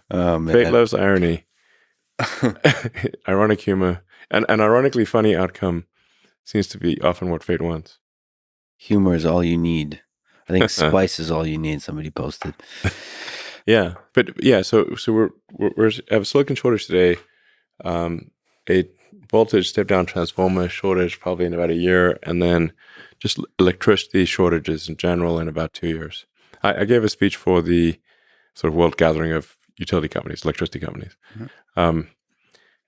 Oh, man. Fate loves irony. Ironic humor. And an ironically funny outcome seems to be often what fate wants. Humor is all you need. I think spice is all you need. Somebody posted. Yeah, but yeah, so we're have a silicon shortage today. A voltage step down transformer shortage probably in about a year, and then just electricity shortages in general in about 2 years. I gave a speech for the sort of world gathering of utility companies, electricity companies, and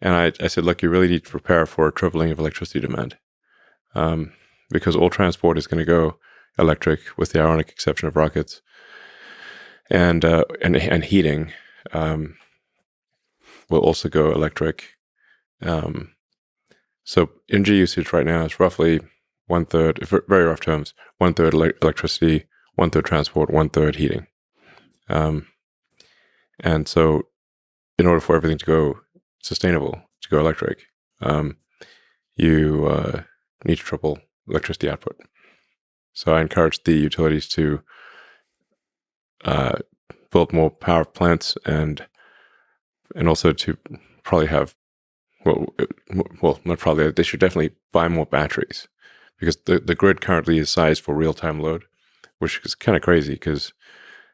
I said, look, you really need to prepare for a tripling of electricity demand, because all transport is going to go electric, with the ironic exception of rockets. And heating will also go electric. So energy usage right now is roughly 1/3, for very rough terms, 1/3 electricity, 1/3 transport, 1/3 heating. And so in order for everything to go sustainable, to go electric, you need to triple electricity output. So I encourage the utilities to build more power plants and also to probably have, well, not probably, they should definitely buy more batteries, because the grid currently is sized for real-time load, which is kind of crazy, because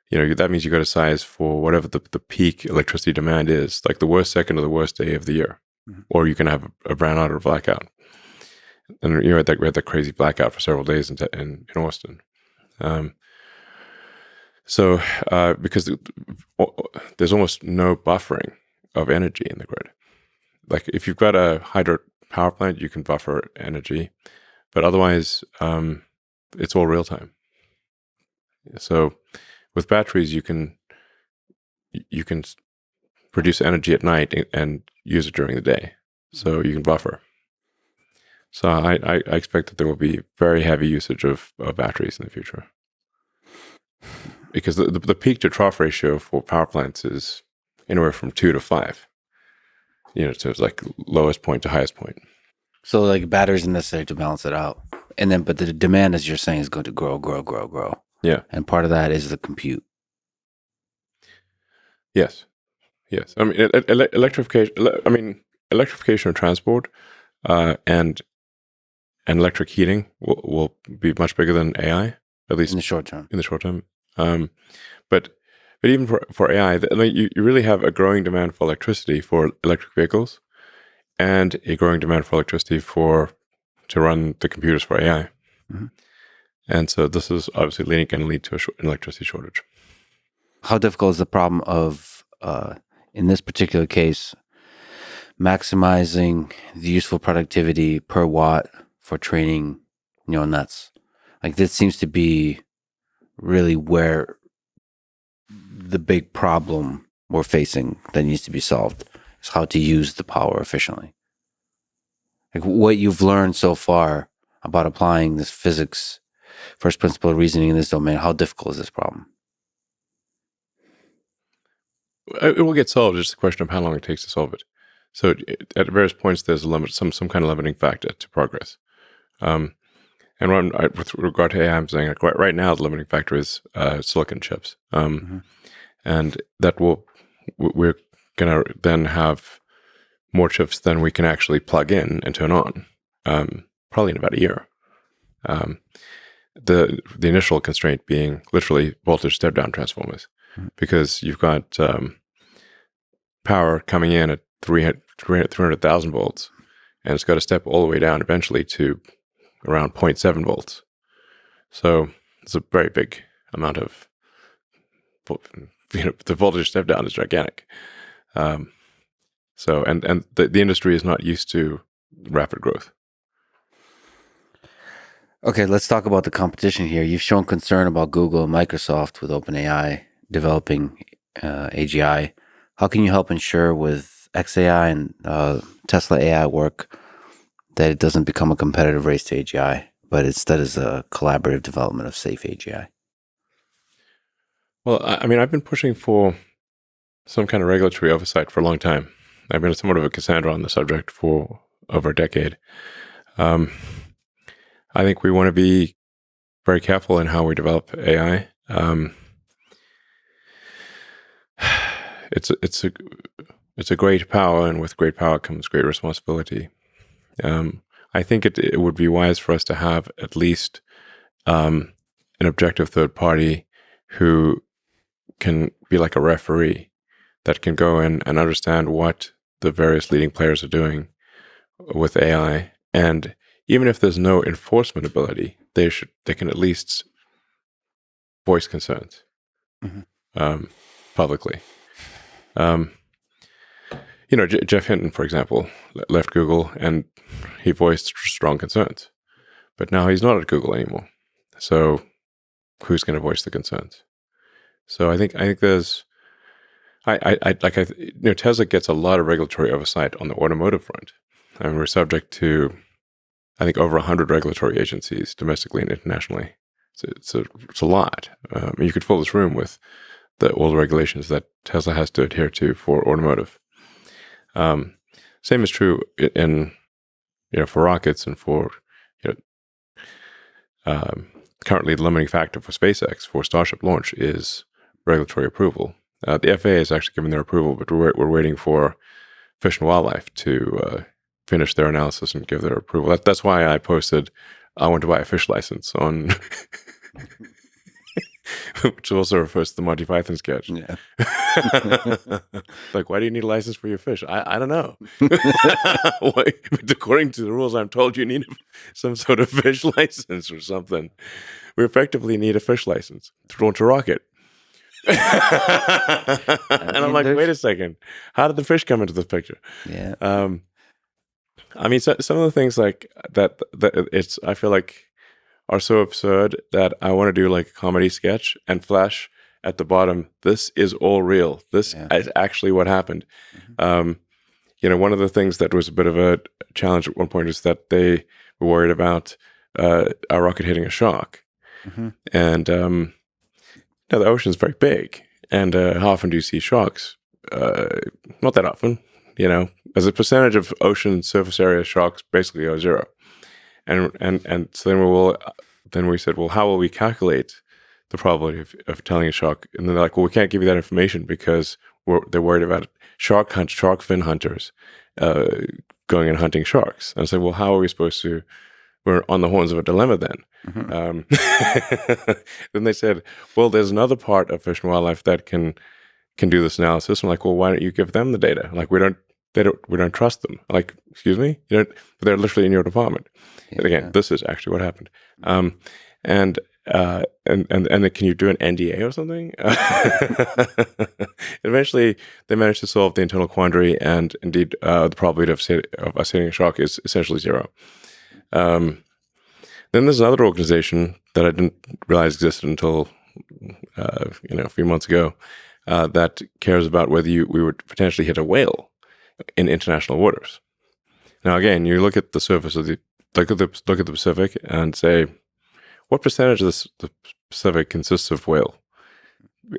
that means you got to size for whatever the peak electricity demand is, like the worst second or the worst day of the year, or you can have a brownout or a blackout. And we had that crazy blackout for several days in Austin. So because there's almost no buffering of energy in the grid. Like if you've got a hydro power plant, you can buffer energy, but otherwise it's all real time. So with batteries, you can produce energy at night and use it during the day. So you can buffer. So I expect that there will be very heavy usage of batteries in the future, because the peak to trough ratio for power plants is anywhere from 2 to 5. So it's like lowest point to highest point. So like batteries are necessary to balance it out. And then, but the demand, as you're saying, is going to grow. Yeah. And part of that is the compute. Yes. I mean, electrification of transport and electric heating will be much bigger than AI, at least in the short term. But even for AI, you really have a growing demand for electricity for electric vehicles, and a growing demand for electricity to run the computers for AI. Mm-hmm. And so this is obviously going to lead to an electricity shortage. How difficult is the problem of, in this particular case, maximizing the useful productivity per watt for training neural nets? Like this seems to be really where the big problem we're facing that needs to be solved is how to use the power efficiently. Like what you've learned so far about applying this physics, first principle reasoning in this domain, how difficult is this problem? It will get solved. It's just a question of how long it takes to solve it. So at various points, there's a limit, some kind of limiting factor to progress. And with regard to AI, I'm saying like right now the limiting factor is silicon chips, and that we're gonna then have more chips than we can actually plug in and turn on, probably in about a year. The initial constraint being literally voltage step down transformers, because you've got power coming in at 300,000 volts, and it's got to step all the way down eventually to around 0.7 volts. So it's a very big amount of, the voltage step down is gigantic. So and the industry is not used to rapid growth. Okay, let's talk about the competition here. You've shown concern about Google and Microsoft with OpenAI developing AGI. How can you help ensure with XAI and Tesla AI work that it doesn't become a competitive race to AGI, but instead is a collaborative development of safe AGI? Well, I mean, I've been pushing for some kind of regulatory oversight for a long time. I've been somewhat of a Cassandra on the subject for over a decade. I think we want to be very careful in how we develop AI. it's a great power, and with great power comes great responsibility. I think it would be wise for us to have at least an objective third party who can be like a referee that can go in and understand what the various leading players are doing with AI. And even if there's no enforcement ability, they can at least voice concerns publicly. Jeff Hinton, for example, left Google and he voiced strong concerns, but now he's not at Google anymore. So who's going to voice the concerns? So I think there's, Tesla gets a lot of regulatory oversight on the automotive front. I mean, we're subject to, I think, over 100 regulatory agencies domestically and internationally. It's a lot. You could fill this room with all the regulations that Tesla has to adhere to for automotive. Same is true in for rockets and for currently the limiting factor for SpaceX for Starship launch is regulatory approval. The FAA has actually given their approval, but we're waiting for Fish and Wildlife to finish their analysis and give their approval. That's why I posted, I want to buy a fish license on, which also refers to the Monty Python sketch. Yeah. Like, why do you need a license for your fish? I don't know. But according to the rules, I'm told you need some sort of fish license or something. We effectively need a fish license to launch a rocket. And I'm like, wait a second, how did the fish come into this picture? Yeah. I mean, some of the things like that I feel like are so absurd that I want to do like a comedy sketch and flash at the bottom, this is all real. This is actually what happened. Mm-hmm. One of the things that was a bit of a challenge at one point is that they were worried about a rocket hitting a shark. Mm-hmm. And the ocean is very big. And how often do you see sharks? Not that often. As a percentage of ocean surface area, sharks basically are zero. And so then we said, well, how will we calculate the probability of telling a shark? And then they're like, well, we can't give you that information because they're worried about shark fin hunters going and hunting sharks. And I said, well, how are we supposed to? We're on the horns of a dilemma then. Mm-hmm. Then they said, well, there's another part of Fish and Wildlife that can do this analysis. I'm like, well, why don't you give them the data? Like, we don't trust them. Like, excuse me? They're literally in your department. Yeah. And again, this is actually what happened. And then can you do an NDA or something? Eventually, they managed to solve the internal quandary, and indeed, the probability of us hitting a shark is essentially zero. Then there's another organization that I didn't realize existed until a few months ago that cares about whether we would potentially hit a whale in international waters. Now, again, you look at the surface of look at the Pacific and say, what percentage of the Pacific consists of whale?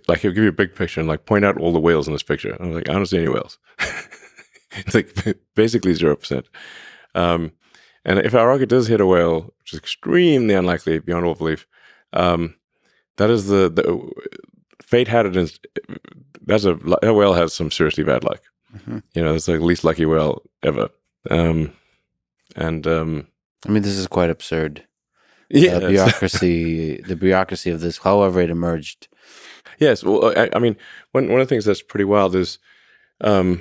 Like, he'll give you a big picture and like point out all the whales in this picture. I was like, I don't see any whales. It's like basically 0%. And if our rocket does hit a whale, which is extremely unlikely beyond all belief, that is the fate had it. That whale has some seriously bad luck. Mm-hmm. It's like the least lucky whale ever. I mean, this is quite absurd. Yeah, the bureaucracy of this, however it emerged. Yes, well, I mean, one of the things that's pretty wild is, for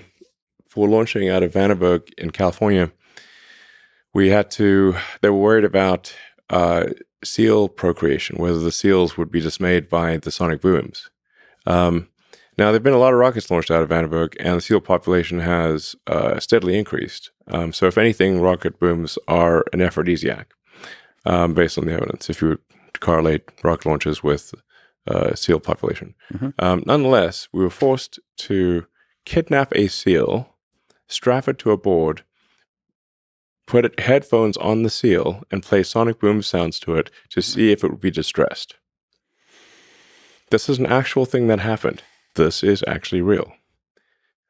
launching out of Vandenberg in California, they were worried about seal procreation, whether the seals would be dismayed by the sonic booms. Now, there've been a lot of rockets launched out of Vandenberg, and the seal population has steadily increased. So if anything, rocket booms are an aphrodisiac, based on the evidence, if you would correlate rocket launches with seal population. Mm-hmm. Nonetheless, we were forced to kidnap a seal, strap it to a board, put headphones on the seal, and play sonic boom sounds to it to see if it would be distressed. This is an actual thing that happened. This is actually real.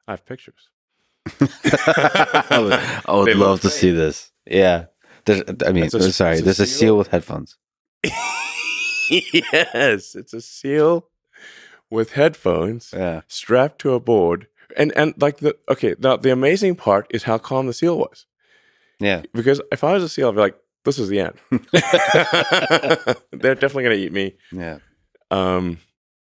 I have pictures. I would love to see this. Yeah. There's a seal with headphones. Yes, it's a seal with headphones Yeah. strapped to a board. And like now the amazing part is how calm the seal was. Yeah. Because if I was a seal, I'd be like, this is the end. They're definitely going to eat me. Yeah.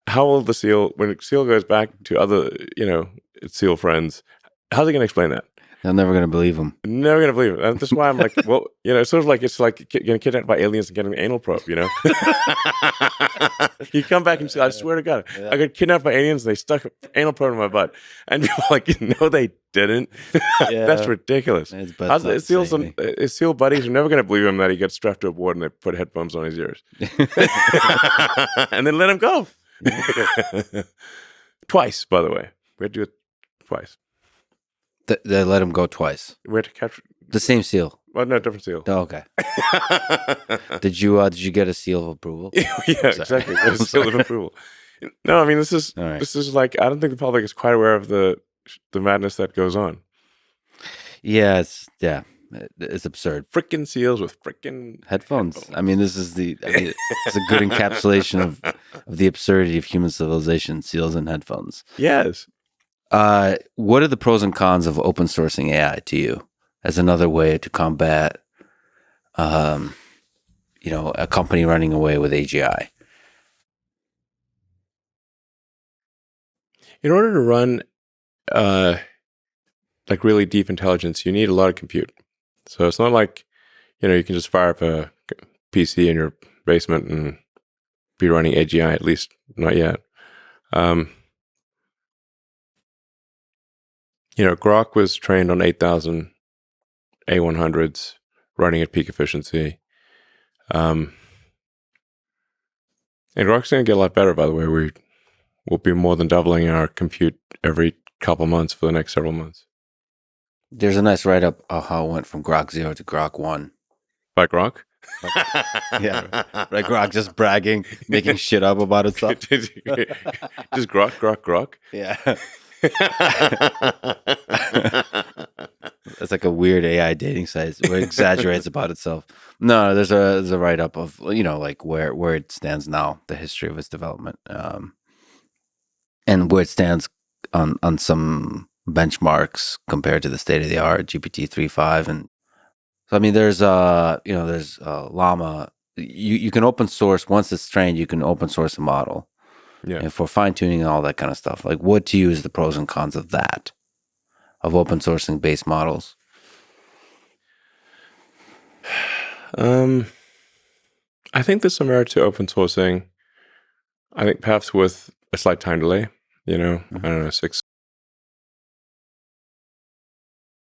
How will the seal, when a seal goes back to other, its seal friends, how's he going to explain that? They're never going to believe him. Never going to believe it. And that's why I'm like, well, it's sort of like it's like getting kidnapped by aliens and getting an anal probe, You come back and say, I swear to God, I got kidnapped by aliens and they stuck an anal probe in my butt. And people are like, no, they didn't. That's ridiculous. How's his seal buddies are never going to believe him that he gets strapped to a board and they put headphones on his ears. And then let him go. Twice, by the way. We had to do it twice. They let him go twice. We had to capture the same seal. Well, no, different seal. Oh, okay. Did you get a seal of approval? Yeah, exactly. A seal of approval. No, I mean this is like I don't think the public is quite aware of the madness that goes on. Yeah, it's absurd. Frickin' seals with frickin' headphones. I mean, it's a good encapsulation of the absurdity of human civilization. Seals and headphones. Yes. What are the pros and cons of open sourcing AI to you as another way to combat, a company running away with AGI? In order to run, like really deep intelligence, you need a lot of compute. So it's not like, you can just fire up a PC in your basement and be running AGI, at least not yet. Grok was trained on 8,000 A100s running at peak efficiency. And Grok's going to get a lot better, by the way. We will be more than doubling our compute every couple months for the next several months. There's a nice write-up of how it went from Grok 0 to Grok 1. By Grok? Yeah. Right, Grok just bragging, making shit up about itself. Just Grok. Yeah. It's like a weird AI dating site where it exaggerates about itself. No, there's a write-up of, like where it stands now, the history of its development, and where it stands on some benchmarks compared to the state of the art GPT 3.5. And so, I mean, there's Llama. You can open source once it's trained. You can open source a model. Yeah. And for fine tuning and all that kind of stuff. Like, what to you is the pros and cons of that, of open sourcing base models? I think there's some merit to open sourcing. I think perhaps with a slight time delay, I don't know, 6